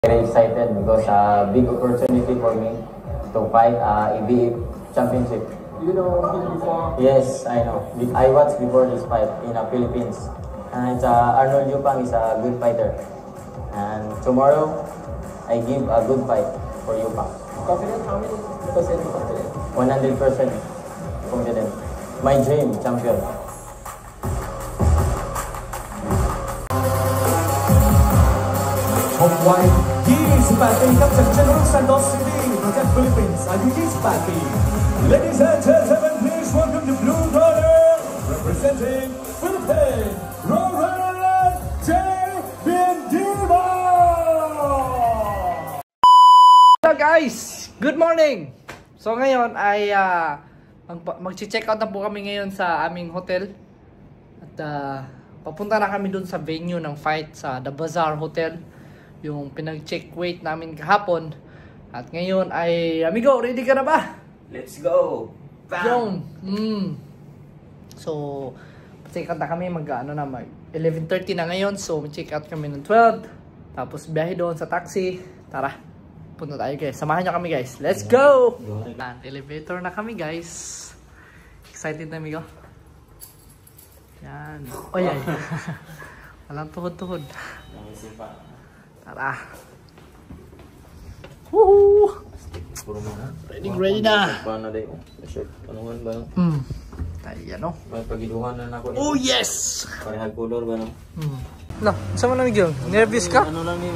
Very excited because big opportunity for me to fight EBF championship. You know him before? Yes, I know. I watched before this fight in the Philippines. And it's Arnold Yupang is a good fighter. And tomorrow, I give a good fight for Yupang. Confident? How many percent confident? 100% confident. My dream champion.ชกวัย28 ปีครับจาก General Santos City ประเทศฟิลิปปินส์อายุ 28 ปี Ladies and gentlemen, please welcome the blue corner representing Philippines, Rohan J. Bindima. Hello guys! Good morning! So ngayon ay mag-check out na po kami ngayon sa aming hotel. At papunta na kami dun sa venue ng fight sa The Bazaar Hotel. Yung pinag-check weight namin kahapon. At ngayon ay, amigo, ready ka na ba? Let's go! Bam! So, check out na kami, mag 11:30 na ngayon. So, check out kami ng 12. Tapos, biyahe doon sa taxi. Tara, punta tayo guys. Samahan nyo kami guys. Let's go! Elevator na kami guys. Excited na amigo? Yan. O yan. Walang tuhod-tuhod. Tara. Woohoo! Ready na. Paano na dayo? Shirt. Panuhan ba? Tayo yan o. May pagiduhan na ako. Oh yes! Parehag color ba no? No, saan mo na amigo? Nervous ka? Ano lang ni,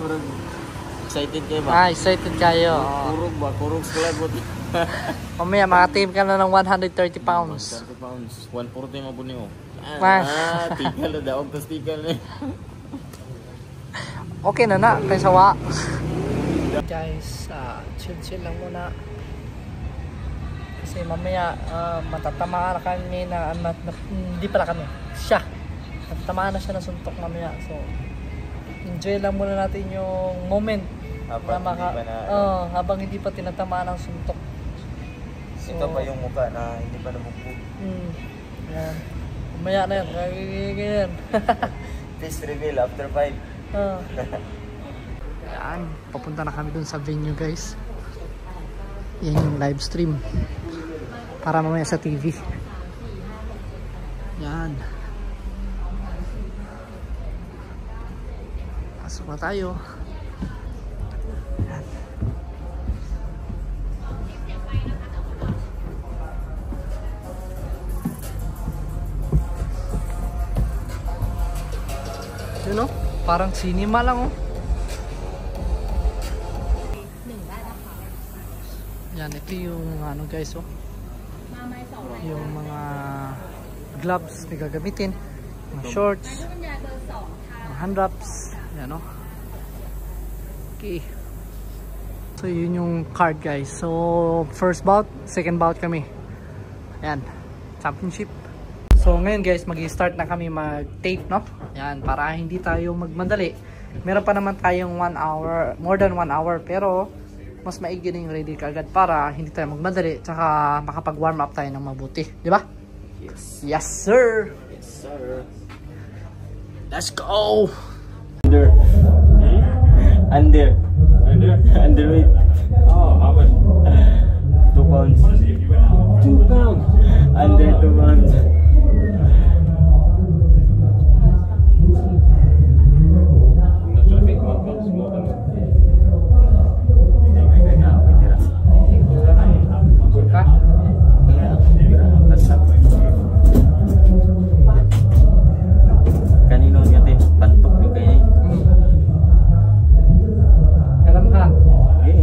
excited kayo ba? Excited kayo. Kurog ba? Kurog sila ba? Mamaya makatim ka na ng 130 pounds. 30 pounds. 140 mo po niyo. Tikal na daw. Tapos tikal na. Okay na na, kay sawa. Guys, chill lang muna. Kasi mamaya matatamaan na kami na, hindi pala kami. Siya. Matatamaan na siya ng suntok mamaya. So, enjoy lang muna natin yung moment. Habang hindi pa tinatamaan ng suntok. So, ito pa yung mukha na hindi pa nabuko. Yan. Mamaya na yan. Ganyan. Please reveal after 5. Yan, papunta na kami dun sa venue guys. Yan yung live stream para mamaya sa TV. Yan, pasok na tayo. Yan. You know? Parang cinema lang oh. Yan, ito yung ano guys oh. Yung mga gloves na gagamitin, mga shorts, mga hand wraps. Yan oh. Okay. So yun yung card guys. So first bout, second bout kami. Yan, championship. So ngayon guys, mag-start na kami mag-tape, no? Yan, para hindi tayo magmadali. Meron pa naman tayong 1 hour, more than 1 hour, pero mas maigi na yung ready kagad para hindi tayo magmadali, tsaka makapag-warm up tayo ng mabuti, di ba? Yes. Yes sir! Yes sir. Let's go! Underweight. Oh, how much? 2 pounds. 2 pounds. Under 2 pounds. Kanino niya te? Pantok ni kaya. Alam ka? Okay.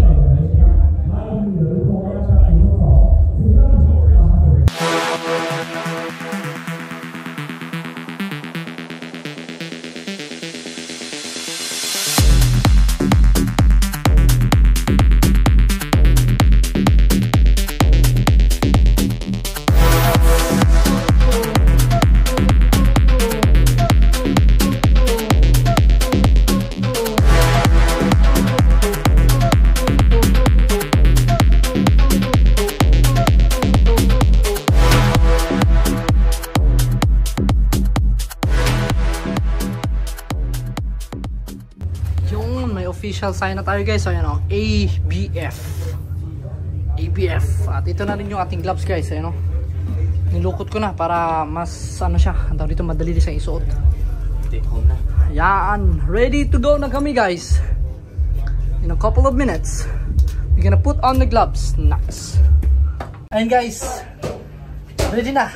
initial sign na tayo guys. So ayan o, ABF. ABF. At ito na rin yung ating gloves guys. Ayan o. Nilukot ko na para mas ano siya. Ang tawag dito, madali din siyang isuot. Ayan. Ready to go na kami guys. In a couple of minutes, we're gonna put on the gloves. Nice. Ayan guys. Ready na.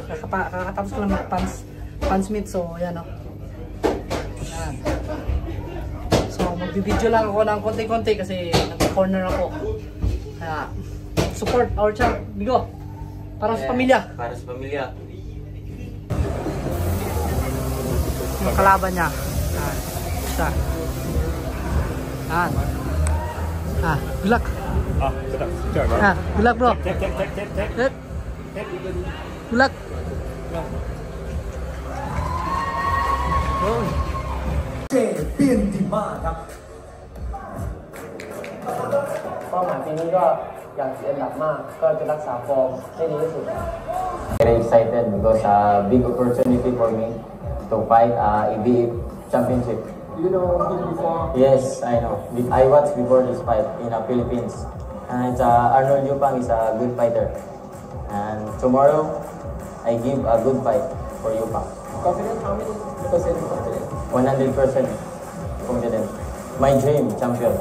Kakatapos ko lang ng pants meet. So ayan o. Ayan. So magbibideo lang ako ng konti-konti kasi nag-corner ako. Kaya support our channel. Bigo. Para sa pamilya. Para sa pamilya. Yung kalaban niya. Ayan. Isa. Ayan. Good luck. Good luck. Good luck bro. Take. Good luck. Oh. เปลี่ยนดีมากครับ เป้าหมายปีนี้ก็อยากติดอันดับมากก็จะรักษาฟอร์มให้ดีที่สุด Very excited because big opportunity for me to fight EBF championship. You know him before? Yes, I know. I watched before this fight in the Philippines. And it's Arnold Yupang is a good fighter. And tomorrow, I give a good fight for Yupang. Confident? How many percent confident? 100% confident. My dream champion.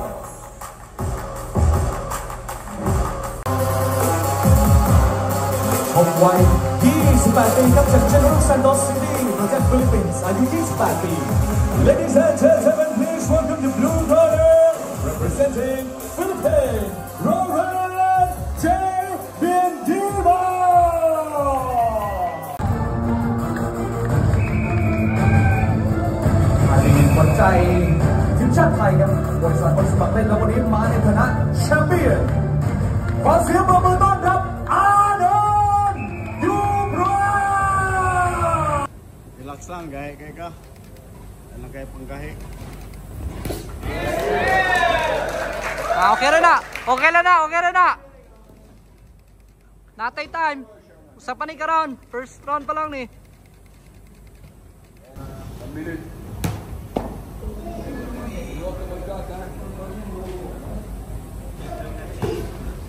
Top White 28 ปีครับจากเจเนอเรลซันโตสซิตี้ประเทศฟิลิปปินส์อายุ28 ปี Ladies and gentlemen, please welcome the blue corner representing Philippines, Rohan J. Bindima. มาดีขวัญใจทีมชาติไทยครับบริษัทคนสมัครเล่นแล้ววันนี้มาในฐานะแชมเปี้ยนขอเสียงปรบมือต้อนรับอาโนนยูบรา Relax lang, gahe ka. Ano kayo panggahe? Okay rin na. Okay na. Natay time. Usapan ni karon. First round pa lang ni.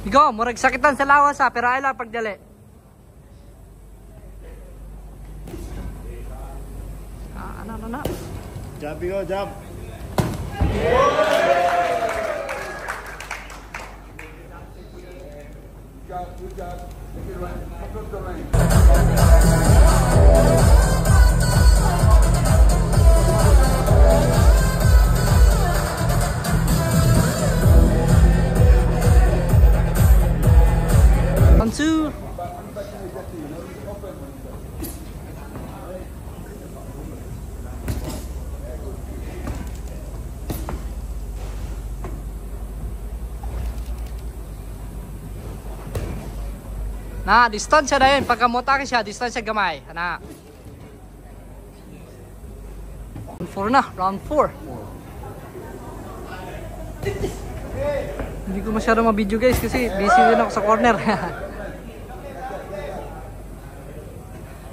Bigo, murag sakitan sa lawas ha, pero ay lang pagdali. Ano. Jab, bigo, jab. One, two. Na, distansya na yun. Pagka motake siya, distansya gamay. Na. Round 4 na. Round 4. Hindi ko masyado mabidyo guys kasi busy din ako sa corner.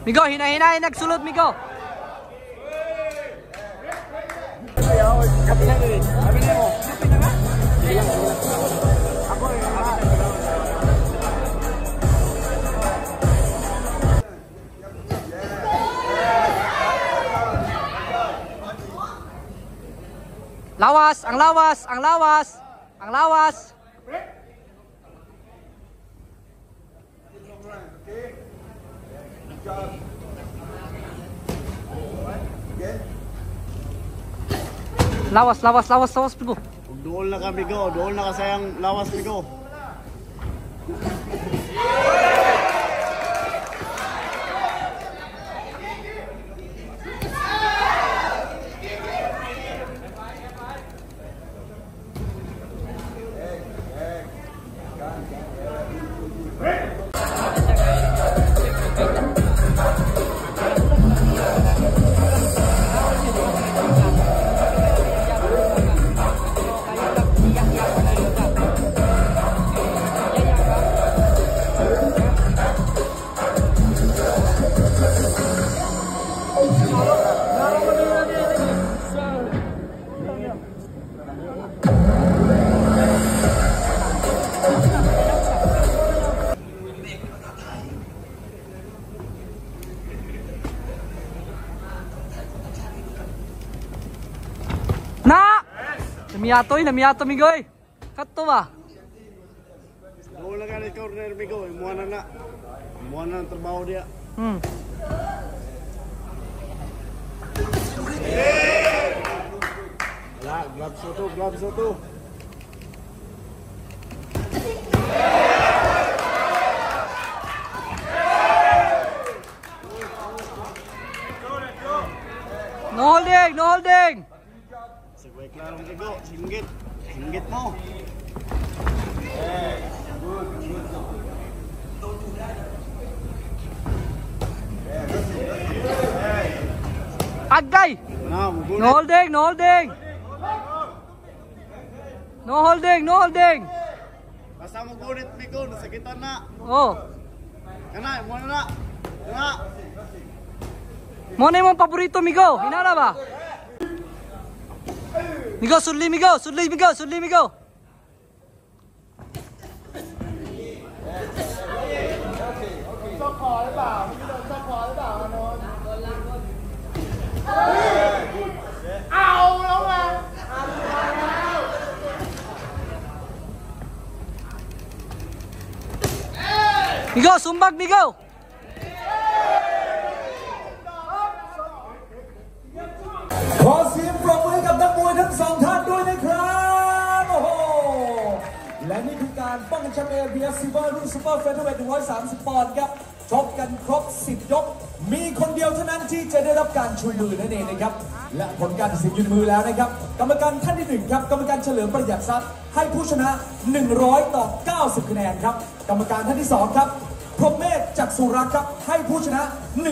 Migo, hina-hinahin nagsulod, Migo. Lawas, ang lawas, ang lawas, ang lawas. Lawas, Bigo. Duol na ka, bigo. Duol na ka sayang lawas, bigo. Namiyato migoy. Kato ba? Wala ka ni corner Migo, imuha na. Imuha na ang trabaho dia. Wala, gloves to. No holding. Sabay klaro Migo, singgit mo. Agay. No holding. Basta mo gunit Migo, nasakitan na. Oh. Kana, imuha na. Kana. Mo na yung paborito Migo. Hinala ba? Migo, sudli Migo. Migo, sumbag Migo.ขอเสียงปรบมือให้กับนักมวยทั้งสองท่านด้วยนะครับโอ้โหและนี่คือการป้องกันแชมป์ ABF Silver รุ่นซูเปอร์เฟเธอร์เวท130 ปอนด์ครับชกกันครบ10 ยกมีคนเดียวเท่านั้นที่จะได้รับการชูมือนั่นเองนะครับและผลการตัดสินอยู่ในมือแล้วนะครับกรรมการท่านที่1ครับกรรมการเฉลิมประหยัดทรัพย์ให้ผู้ชนะ100 ต่อ 90 คะแนนครับกรรมการท่านที่2ครับพรหมเมธจักษุรักษ์ครับให้ผู้ชนะ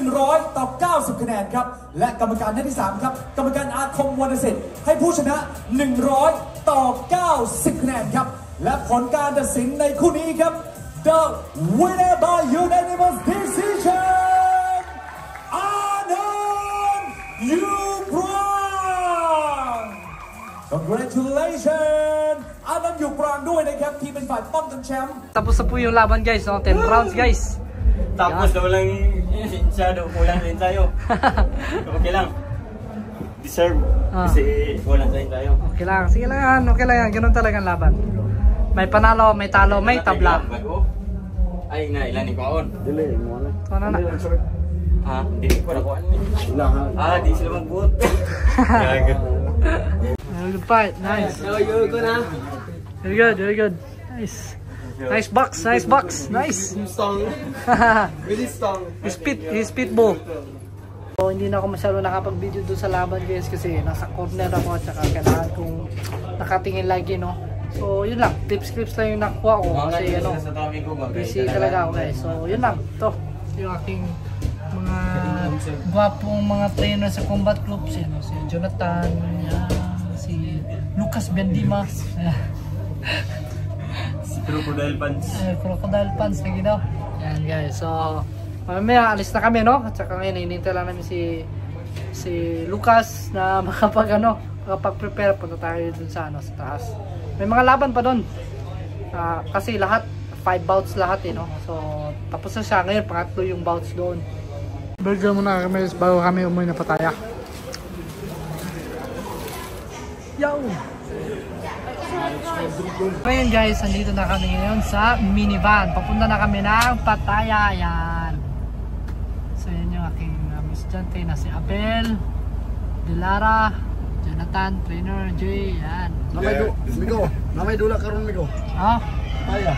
100 ต่อ 90 คะแนนครับและกรรมการท่านที่3ครับกรรมการอาคมวรรณสิทธิ์ให้ผู้ชนะ100 ต่อ 90 คะแนนครับและผลการตัดสินในคู่นี้ครับ The winner by unanimous decision Arnold Yubrang Congratulations Arnold Yubrang ด้วยนะครับที่เป็นฝ่ายป้องกันแชมป์ Tapos na po yung laban guys, no? 10 rounds guys. Tapos na walang linsado, kulang din tayo. Okay lang. Deserve. Kasi kulang din tayo. Okay lang, sige lang yan. Ganun talagang laban. May panalo, may talo, may tabla. Ay na, ilan ni Kwaon? Dili, imuha na. Ito na. Ha? Hindi ko na Kwaon ni. Di sila mag-boot. Good fight, nice. Very good. Nice box. Nice. Strong. Really strong. His pitbull. So, hindi na ako masyado nakapag-video doon sa laban guys kasi nasa corner ako at saka kailangan kong nakatingin lagi, no? So, yun lang. Clips lang yung nakuha ko kasi busy talaga ako guys. So, yun lang. Ito, yung aking mga gwapong mga trainer sa combat clubs. Yan, si Jonathan, si Lucas Bendima. Si Crocodile Pants lagi daw. Yan guys. So, mamaya alis na kami, no? At saka ngayon, hinintay lang namin si Lucas na makapag-prepare. Punta tayo dun sa taas. May mga laban pa dun. Kasi lahat, 5 bouts lahat no? So, tapos na siya. Ngayon, pangatlo yung bouts doon. Burger muna kami bago kami umuwi na Pattaya. Yo! Ngayon guys, nandito na kami ngayon sa minivan. Papunta na kami ng Pattaya. Yan. So yan yung aking estudyante na si Abel, Delara, Jonathan, trainer, Jay. Yan. Namay dula karon Migo. Ha? Pattaya.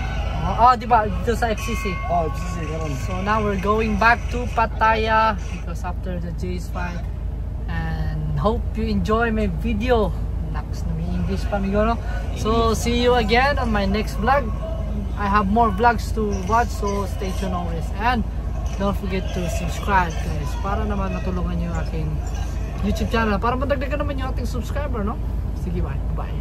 Di ba? Dito sa FCC. FCC karon. So now we're going back to Pattaya because after the Jay's fight. And hope you enjoy my video. Next na may English pa Migo, no? So see you again on my next vlog. I have more vlogs to watch, so stay tuned always. And don't forget to subscribe guys para naman natulungan yung aking YouTube channel para madagdagan naman yung ating subscriber, no? Sige, bye.